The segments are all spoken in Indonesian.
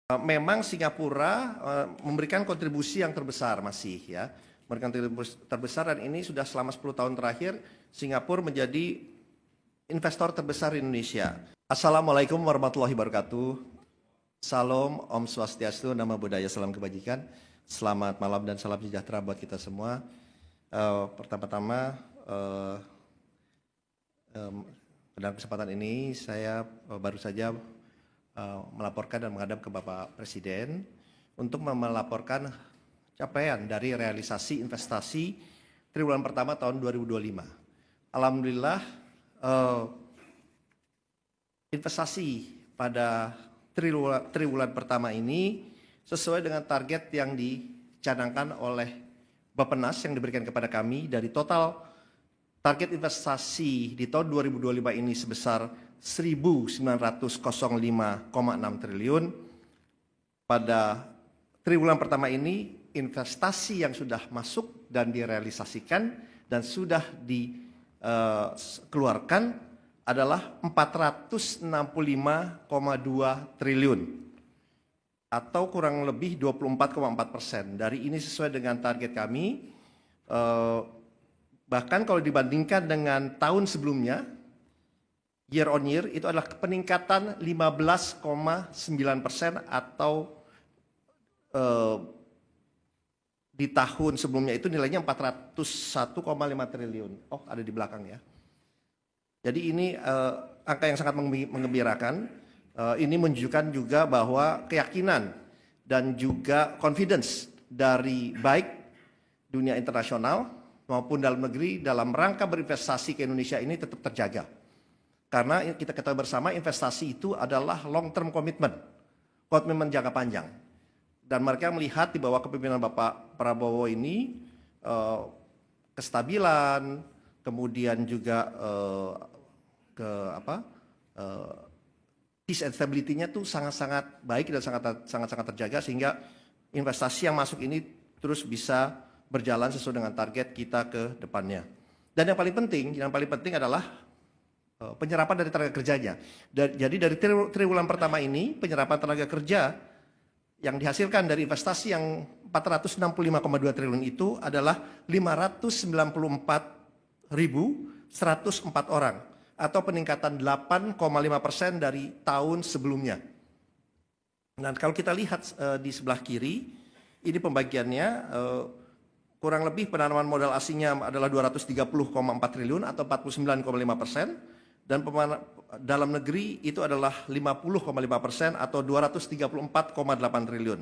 Memang Singapura memberikan kontribusi yang terbesar masih ya. Memberikan kontribusi terbesar dan ini sudah selama 10 tahun terakhir Singapura menjadi investor terbesar di Indonesia. Assalamualaikum warahmatullahi wabarakatuh. Salam, Om Swastiastu, Namo Buddhaya, salam kebajikan. Selamat malam dan salam sejahtera buat kita semua. Pertama-tama dalam kesempatan ini saya baru saja melaporkan dan menghadap ke Bapak Presiden untuk melaporkan capaian dari realisasi investasi triwulan pertama tahun 2025. Alhamdulillah investasi pada triwulan pertama ini sesuai dengan target yang dicanangkan oleh Bappenas yang diberikan kepada kami. Dari total target investasi di tahun 2025 ini sebesar 1.905,6 triliun. Pada triwulan pertama ini investasi yang sudah masuk dan direalisasikan dan sudah dikeluarkan adalah 465,2 triliun atau kurang lebih 24,4%. Dari ini sesuai dengan target kami. Bahkan kalau dibandingkan dengan tahun sebelumnya, year on year itu adalah peningkatan 15,9% atau di tahun sebelumnya itu nilainya 401,5 triliun. Oh, ada di belakang ya. Jadi ini angka yang sangat menggembirakan. Ini menunjukkan juga bahwa keyakinan dan juga confidence dari baik dunia internasional maupun dalam negeri dalam rangka berinvestasi ke Indonesia ini tetap terjaga. Karena kita ketahui bersama investasi itu adalah long term commitment, komitmen jangka panjang. Dan mereka melihat di bawah kepemimpinan Bapak Prabowo ini kestabilan, kemudian juga peace and stability-nya tuh sangat-sangat baik dan sangat-sangat terjaga sehingga investasi yang masuk ini terus bisa berjalan sesuai dengan target kita ke depannya. Dan yang paling penting adalah penyerapan dari tenaga kerjanya. Jadi dari triwulan pertama ini penyerapan tenaga kerja yang dihasilkan dari investasi yang 465,2 triliun itu adalah 594.104 orang atau peningkatan 8,5% dari tahun sebelumnya. Dan kalau kita lihat di sebelah kiri, ini pembagiannya kurang lebih penanaman modal asingnya adalah 230,4 triliun atau 49,5%. Dan dalam negeri itu adalah 50,5% atau 234,8 triliun.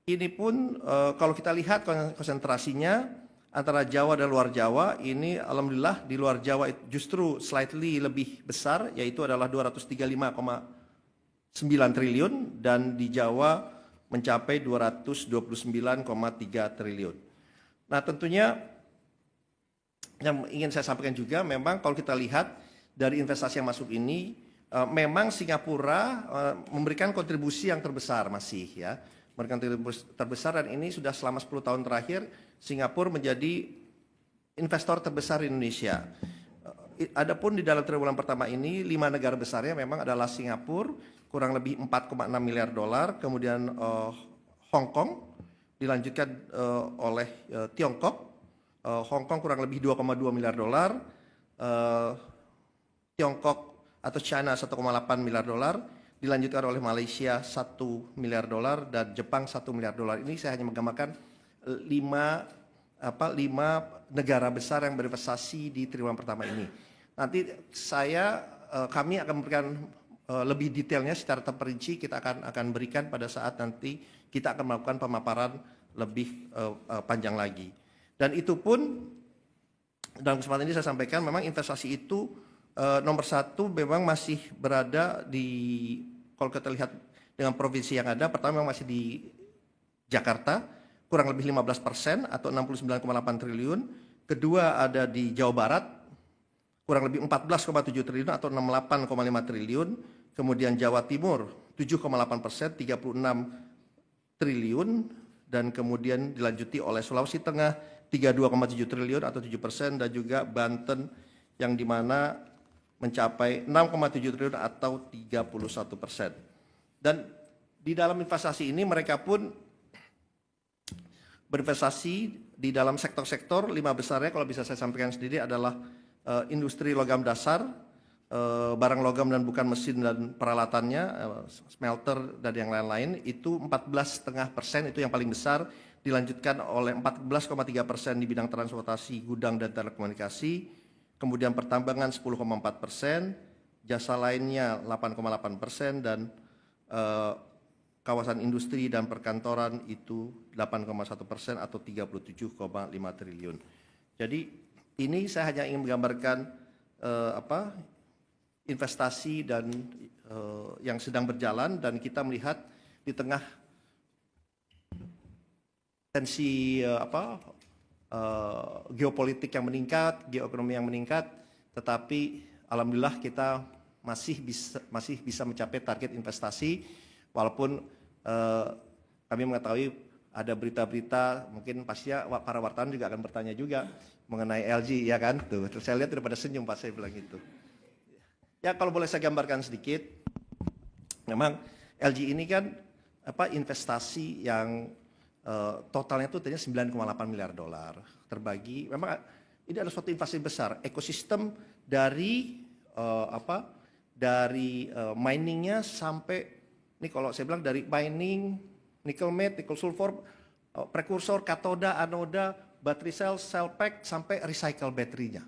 Ini pun kalau kita lihat konsentrasinya antara Jawa dan luar Jawa, ini alhamdulillah di luar Jawa justru slightly lebih besar, yaitu adalah 235,9 triliun dan di Jawa mencapai 229,3 triliun. Nah tentunya yang ingin saya sampaikan juga memang kalau kita lihat dari investasi yang masuk ini, memang Singapura memberikan kontribusi yang terbesar masih ya. Memberikan kontribusi terbesar dan ini sudah selama 10 tahun terakhir Singapura menjadi investor terbesar di Indonesia. Adapun di dalam triwulan pertama ini 5 negara besarnya memang adalah Singapura kurang lebih 4,6 miliar dolar, kemudian Hong Kong dilanjutkan oleh Tiongkok, Hong Kong kurang lebih 2,2 miliar dolar, Tiongkok atau China 1,8 miliar dolar, dilanjutkan oleh Malaysia 1 miliar dolar dan Jepang 1 miliar dolar. Ini saya hanya menggambarkan 5 negara besar yang berinvestasi di triwulan pertama ini. Nanti kami akan memberikan lebih detailnya secara terperinci kita akan berikan pada saat nanti kita akan melakukan pemaparan lebih panjang lagi. Dan itu pun dalam kesempatan ini saya sampaikan memang investasi itu nomor satu memang masih berada di, kalau kita lihat dengan provinsi yang ada, pertama memang masih di Jakarta, kurang lebih 15% atau 69,8 triliun. Kedua ada di Jawa Barat, kurang lebih 14,7 triliun atau 68,5 triliun. Kemudian Jawa Timur 7,8%, 36 triliun. Dan kemudian dilanjuti oleh Sulawesi Tengah 32,7 triliun atau 7%. Dan juga Banten yang dimana mencapai 6,7 triliun atau 31%. Dan di dalam investasi ini mereka pun berinvestasi di dalam sektor-sektor 5 besarnya kalau bisa saya sampaikan sendiri adalah industri logam dasar, barang logam dan bukan mesin dan peralatannya, smelter dan yang lain-lain itu 14,5% itu yang paling besar, dilanjutkan oleh 14,3% di bidang transportasi, gudang dan telekomunikasi, kemudian pertambangan 10,4%, jasa lainnya 8,8% dan kawasan industri dan perkantoran itu 8,1% atau 37,5 triliun. Jadi ini saya hanya ingin menggambarkan investasi dan yang sedang berjalan, dan kita melihat di tengah tensi geopolitik yang meningkat, geoekonomi yang meningkat, tetapi alhamdulillah kita masih bisa mencapai target investasi, walaupun kami mengetahui ada berita-berita, mungkin pastinya para wartawan juga akan bertanya juga mengenai LG, ya kan? Tuh, terus saya lihat udah pada senyum pas saya bilang itu. Ya kalau boleh saya gambarkan sedikit, memang LG ini kan investasi yang totalnya itu tadinya 9,8 miliar dolar terbagi. Memang ini adalah suatu investasi besar, ekosistem dari miningnya sampai ini kalau saya bilang dari mining, nickel matte, nickel sulfur, prekursor, katoda, anoda, baterai cell pack sampai recycle baterainya.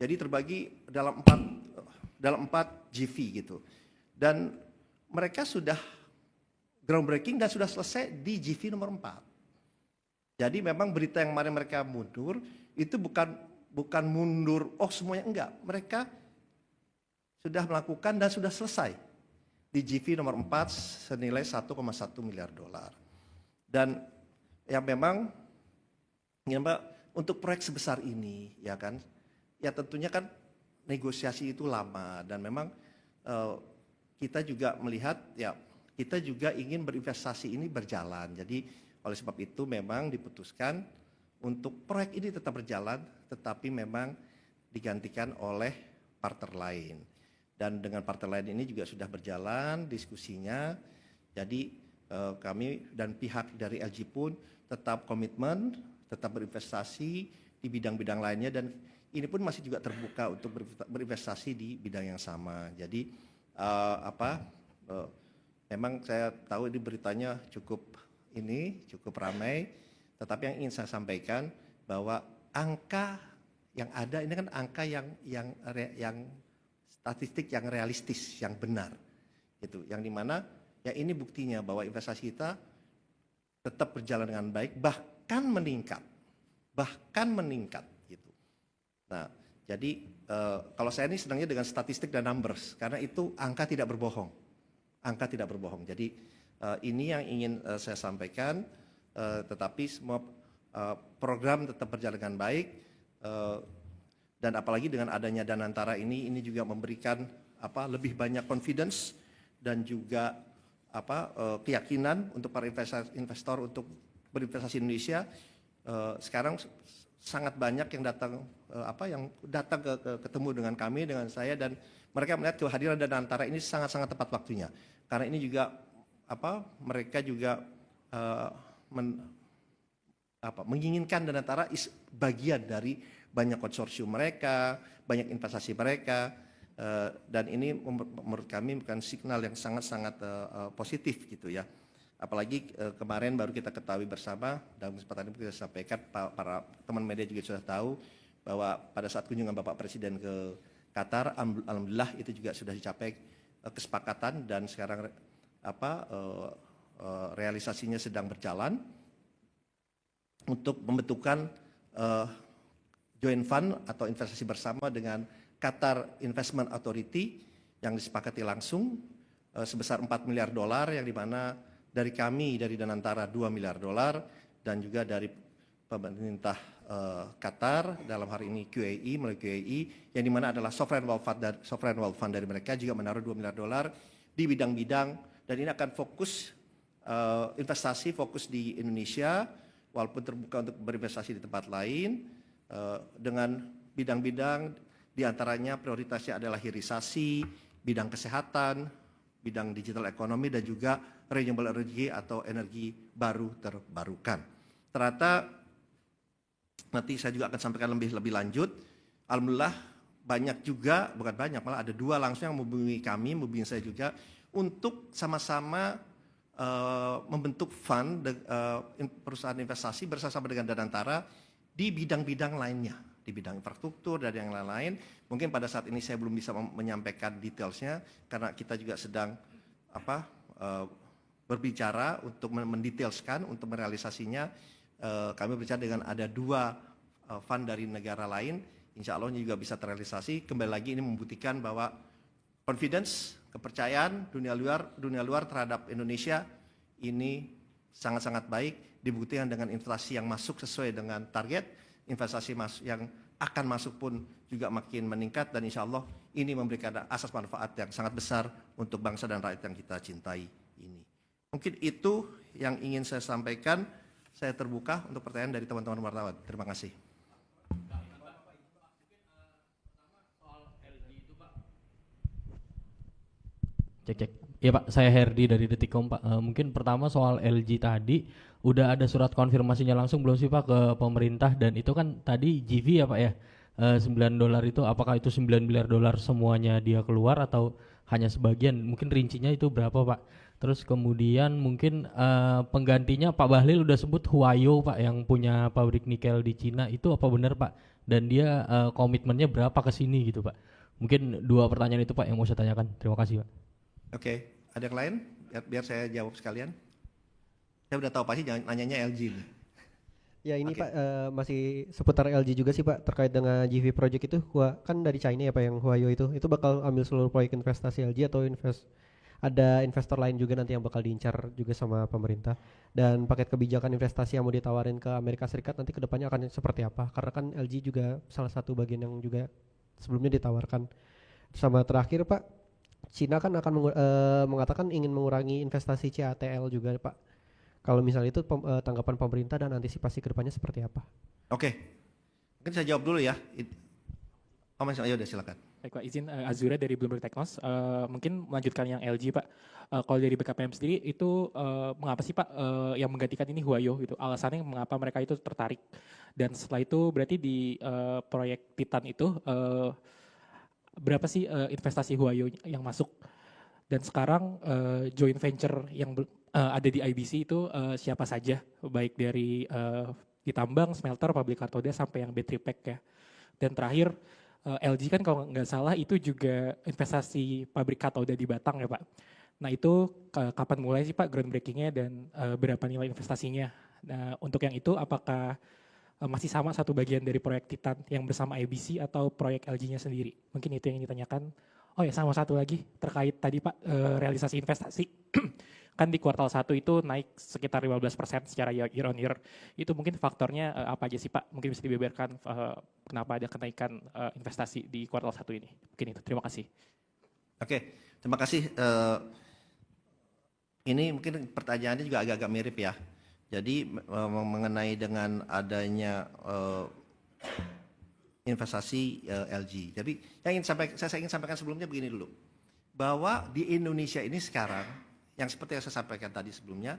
Jadi terbagi dalam 4 GV gitu. Dan mereka sudah groundbreaking dan sudah selesai di GV nomor 4. Jadi memang berita yang kemarin mereka mundur itu bukan mundur semuanya, enggak. Mereka sudah melakukan dan sudah selesai di GV nomor 4 senilai 1,1 miliar dolar. Dan yang memang untuk proyek sebesar ini, ya kan, ya tentunya kan negosiasi itu lama, dan memang kita juga melihat ya kita juga ingin berinvestasi ini berjalan. Jadi oleh sebab itu memang diputuskan untuk proyek ini tetap berjalan, tetapi memang digantikan oleh partner lain. Dan dengan partai lain ini juga sudah berjalan diskusinya. Jadi kami dan pihak dari LG pun tetap komitmen, tetap berinvestasi di bidang-bidang lainnya, dan ini pun masih juga terbuka untuk berinvestasi di bidang yang sama. Jadi memang saya tahu ini beritanya cukup ramai, tetapi yang ingin saya sampaikan bahwa angka yang ada ini kan angka yang statistik yang realistis, yang benar, gitu. Yang dimana ya ini buktinya bahwa investasi kita tetap berjalan dengan baik, bahkan meningkat, gitu. Nah, jadi kalau saya ini senangnya dengan statistik dan numbers, karena itu angka tidak berbohong, Jadi ini yang ingin saya sampaikan, tetapi semua program tetap berjalan dengan baik. Dan apalagi dengan adanya Danantara ini juga memberikan lebih banyak confidence dan juga keyakinan untuk para investor untuk berinvestasi di Indonesia. Sekarang sangat banyak yang datang ketemu dengan kami, dengan saya, dan mereka melihat kehadiran Danantara ini sangat-sangat tepat waktunya. Karena ini juga mereka juga menginginkan Danantara bagian dari banyak konsorsium mereka, banyak investasi mereka, dan ini menurut kami bukan signal yang sangat-sangat positif, gitu ya. Apalagi kemarin baru kita ketahui bersama, dalam kesempatan ini kita sampaikan, para teman media juga sudah tahu bahwa pada saat kunjungan Bapak Presiden ke Qatar, alhamdulillah itu juga sudah dicapai kesepakatan, dan sekarang realisasinya sedang berjalan untuk membentukkan joint fund atau investasi bersama dengan Qatar Investment Authority yang disepakati langsung sebesar 4 miliar dolar, yang dimana dari kami, dari Danantara 2 miliar dolar, dan juga dari pemerintah Qatar dalam hari ini melalui QAE, yang dimana adalah sovereign wealth fund dari mereka juga menaruh 2 miliar dolar di bidang-bidang, dan ini akan fokus investasi fokus di Indonesia, walaupun terbuka untuk berinvestasi di tempat lain, dengan bidang-bidang diantaranya prioritasnya adalah hilirisasi, bidang kesehatan, bidang digital ekonomi dan juga renewable energy atau energi baru terbarukan. Ternyata nanti saya juga akan sampaikan lebih lanjut. Alhamdulillah banyak juga, bukan banyak, malah ada 2 langsung yang menghubungi kami, menghubungi saya juga untuk sama-sama membentuk fund perusahaan investasi bersama dengan Danantara di bidang-bidang lainnya, di bidang infrastruktur dan yang lain-lain. Mungkin pada saat ini saya belum bisa menyampaikan detailsnya karena kita juga sedang berbicara untuk mendetailskan, untuk merealisasinya. Kami berbicara dengan ada 2 fund dari negara lain, insya Allah juga bisa terrealisasi. Kembali lagi ini membuktikan bahwa confidence, kepercayaan dunia luar terhadap Indonesia ini sangat-sangat baik, dibuktikan dengan inflasi yang masuk sesuai dengan target, investasi yang akan masuk pun juga makin meningkat, dan insya Allah ini memberikan asas manfaat yang sangat besar untuk bangsa dan rakyat yang kita cintai ini. Mungkin itu yang ingin saya sampaikan. Saya terbuka untuk pertanyaan dari teman-teman wartawan. Terima kasih. Cek. Iya Pak, saya Herdi dari Detikcom Pak. Mungkin pertama soal LG tadi, udah ada surat konfirmasinya langsung belum sih Pak ke pemerintah? Dan itu kan tadi GV ya Pak ya, $9 itu apakah itu $9 miliar semuanya dia keluar atau hanya sebagian? Mungkin rincinya itu berapa Pak? Terus kemudian mungkin penggantinya Pak Bahlil udah sebut Huayo Pak yang punya pabrik nikel di Cina, itu apa benar Pak? Dan dia komitmennya berapa ke sini gitu Pak? Mungkin 2 pertanyaan itu Pak yang mau saya tanyakan. Terima kasih Pak. Oke, ada yang lain? Biar saya jawab sekalian. Saya udah tahu pasti jangan nanyanya LG nih. Ya ini Pak, masih seputar LG juga sih Pak, terkait dengan GV Project itu, kan dari China ya Pak yang Huayo itu bakal ambil seluruh proyek investasi LG atau ada investor lain juga nanti yang bakal diincar juga sama pemerintah, dan paket kebijakan investasi yang mau ditawarin ke Amerika Serikat nanti kedepannya akan seperti apa, karena kan LG juga salah satu bagian yang juga sebelumnya ditawarkan. Sama terakhir Pak, Cina kan akan mengatakan ingin mengurangi investasi CATL juga Pak. Kalau misalnya itu tanggapan pemerintah dan antisipasi kedepannya seperti apa? Oke, mungkin saya jawab dulu ya. Ya udah silakan. Baik Pak, izin Azura dari Bloomberg Technos. Mungkin melanjutkan yang LG Pak. Kalau dari BKPM sendiri itu mengapa sih Pak yang menggantikan ini Huayo gitu? Alasannya mengapa mereka itu tertarik? Dan setelah itu berarti di proyek Titan itu berapa sih investasi Huayo yang masuk? Dan sekarang joint venture yang ada di IBC itu siapa saja? Baik dari di tambang, smelter, pabrik katoda sampai yang battery pack ya. Dan terakhir LG kan kalau nggak salah itu juga investasi pabrik katoda di Batang ya Pak. Nah itu kapan mulai sih Pak groundbreakingnya dan berapa nilai investasinya? Nah untuk yang itu apakah masih sama satu bagian dari proyek Titan yang bersama IBC atau proyek LG-nya sendiri? Mungkin itu yang ditanyakan. Oh ya sama satu lagi terkait tadi Pak realisasi investasi. Kan di kuartal 1 itu naik sekitar 15% secara year on year. Itu mungkin faktornya apa aja sih Pak? Mungkin bisa dibeberkan kenapa ada kenaikan investasi di kuartal 1 ini. Mungkin itu, terima kasih. Oke, terima kasih. Ini mungkin pertanyaannya juga agak-agak mirip ya. Jadi mengenai dengan adanya investasi LG. Jadi yang saya ingin sampaikan sebelumnya begini dulu. Bahwa di Indonesia ini sekarang, yang seperti yang saya sampaikan tadi sebelumnya,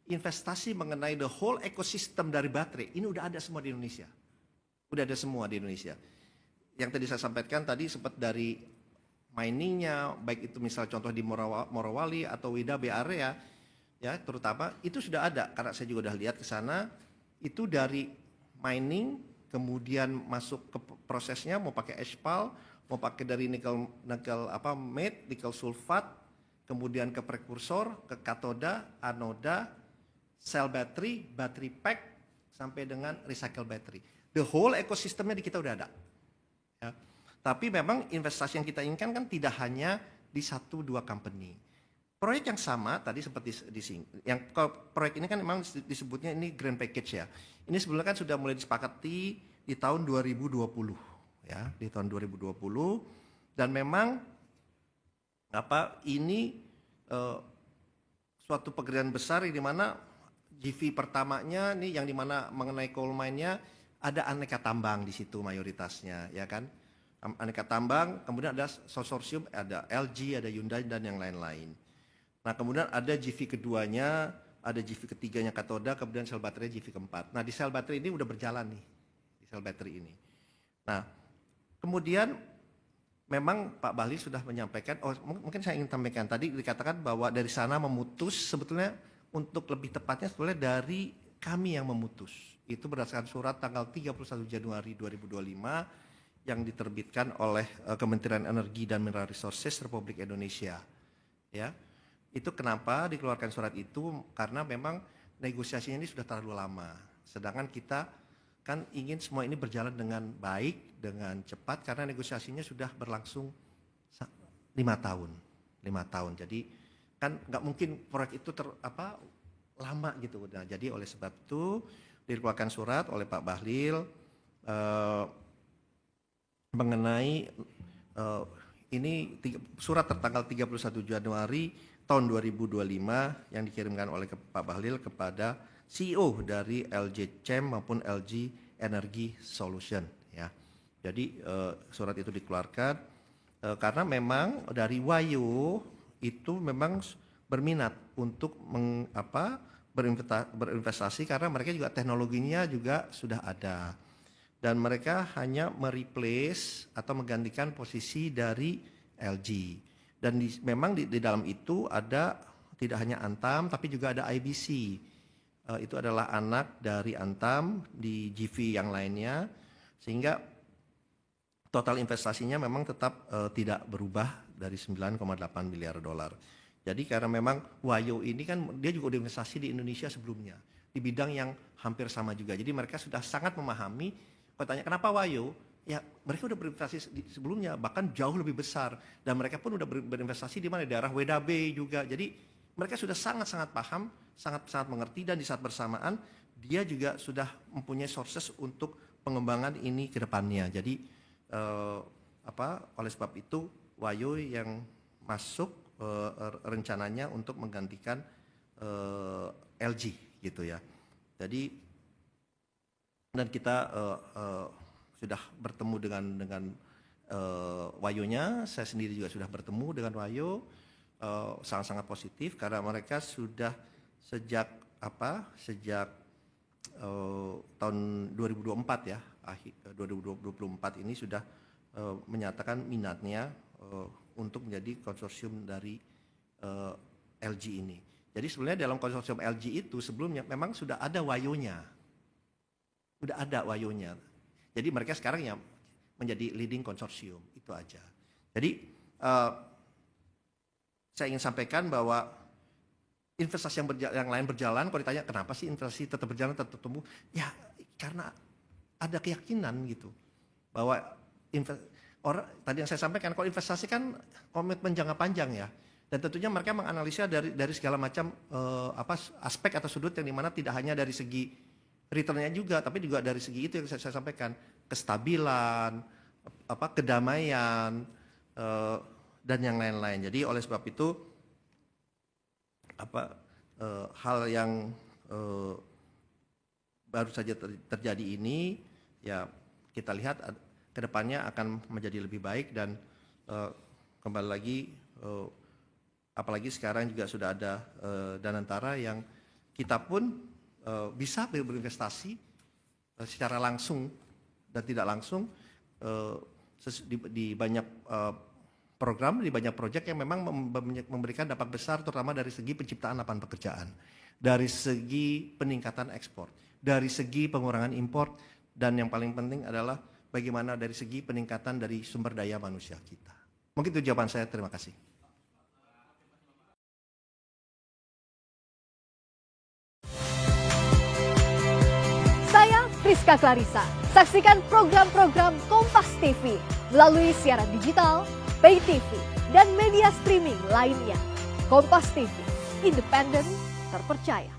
investasi mengenai the whole ecosystem dari baterai, ini udah ada semua di Indonesia. Udah ada semua di Indonesia. Yang tadi saya sampaikan tadi sempat dari miningnya, baik itu misal contoh di Morowali atau Wida Bay Area, ya terutama, itu sudah ada. Karena saya juga udah lihat ke sana, itu dari mining, kemudian masuk ke prosesnya, mau pakai aspal, mau pakai dari nikel matte, nikel sulfat, kemudian ke prekursor, ke katoda, anoda, cell battery, battery pack, sampai dengan recycle battery. The whole ekosistemnya di kita udah ada. Ya. Tapi memang investasi yang kita inginkan kan tidak hanya di 1-2 company. Proyek yang sama tadi seperti yang proyek ini kan memang disebutnya ini grand package ya. Ini sebenarnya kan sudah mulai disepakati di tahun 2020 ya, di tahun 2020, dan memang ini suatu pekerjaan besar di mana GV pertamanya nih yang dimana mengenai coal mine-nya ada aneka tambang di situ mayoritasnya ya kan. aneka tambang, kemudian ada konsorsium, ada LG, ada Hyundai dan yang lain-lain. Nah, kemudian ada GV keduanya, ada GV ketiganya katoda, kemudian sel baterai GV keempat. Nah, di sel baterai ini udah berjalan nih, di sel baterai ini. Nah, kemudian memang Pak Bahlil sudah menyampaikan, mungkin saya ingin sampaikan tadi dikatakan bahwa dari sana memutus, sebetulnya untuk lebih tepatnya sebetulnya dari kami yang memutus. Itu berdasarkan surat tanggal 31 Januari 2025 yang diterbitkan oleh Kementerian Energi dan Mineral Resources Republik Indonesia. Ya, itu kenapa dikeluarkan surat itu, karena memang negosiasinya ini sudah terlalu lama. Sedangkan kita kan ingin semua ini berjalan dengan baik, dengan cepat, karena negosiasinya sudah berlangsung 5 tahun. Jadi kan nggak mungkin proyek itu lama gitu. Nah, jadi oleh sebab itu dikeluarkan surat oleh Pak Bahlil mengenai ini surat tertanggal 31 Januari tahun 2025 yang dikirimkan oleh Pak Bahlil kepada CEO dari LG Chem maupun LG Energy Solution, ya. Jadi surat itu dikeluarkan karena memang dari Wayo itu memang berminat untuk berinvestasi karena mereka juga teknologinya juga sudah ada. Dan mereka hanya mereplace atau menggantikan posisi dari LG. Dan memang di dalam itu ada tidak hanya Antam tapi juga ada IBC. Itu adalah anak dari Antam di GV yang lainnya, sehingga total investasinya memang tetap tidak berubah dari 9,8 miliar dolar. Jadi karena memang Wayo ini kan dia juga udah investasi di Indonesia sebelumnya di bidang yang hampir sama juga. Jadi mereka sudah sangat memahami. Kalau tanya kenapa Wayo, ya mereka udah berinvestasi sebelumnya, bahkan jauh lebih besar. Dan mereka pun udah berinvestasi di mana, di daerah WDB juga. Jadi mereka sudah sangat-sangat paham, sangat-sangat mengerti, dan di saat bersamaan dia juga sudah mempunyai sources untuk pengembangan ini ke depannya. Jadi oleh sebab itu Wayo yang masuk rencananya untuk menggantikan LG gitu ya. Jadi dan kita sudah bertemu dengan Wayonya, saya sendiri juga sudah bertemu dengan Wayo, sangat-sangat positif karena mereka sudah sejak tahun 2024 ya, akhir 2024 ini sudah menyatakan minatnya untuk menjadi konsorsium dari LG ini. Jadi sebenarnya dalam konsorsium LG itu sebelumnya memang sudah ada Wayonya. Jadi mereka sekarang ya menjadi leading konsorsium, itu aja. Jadi saya ingin sampaikan bahwa investasi yang lain berjalan, kalau ditanya kenapa sih investasi tetap berjalan, tetap tumbuh, ya karena ada keyakinan gitu bahwa tadi yang saya sampaikan, kalau investasi kan komitmen jangka panjang ya, dan tentunya mereka menganalisa dari segala macam aspek atau sudut yang dimana tidak hanya dari segi returnnya juga, tapi juga dari segi itu yang saya sampaikan, kestabilan, kedamaian, dan yang lain-lain. Jadi oleh sebab itu hal yang baru saja terjadi ini, ya kita lihat kedepannya akan menjadi lebih baik, dan kembali lagi, apalagi sekarang juga sudah ada Danantara yang kita pun bisa berinvestasi secara langsung dan tidak langsung di banyak program, di banyak proyek yang memang memberikan dampak besar, terutama dari segi penciptaan lapangan pekerjaan, dari segi peningkatan ekspor, dari segi pengurangan impor, dan yang paling penting adalah bagaimana dari segi peningkatan dari sumber daya manusia kita. Mungkin itu jawaban saya, terima kasih. Rizka Clarissa. Saksikan program-program Kompas TV melalui siaran digital, pay TV, dan media streaming lainnya. Kompas TV, independen, terpercaya.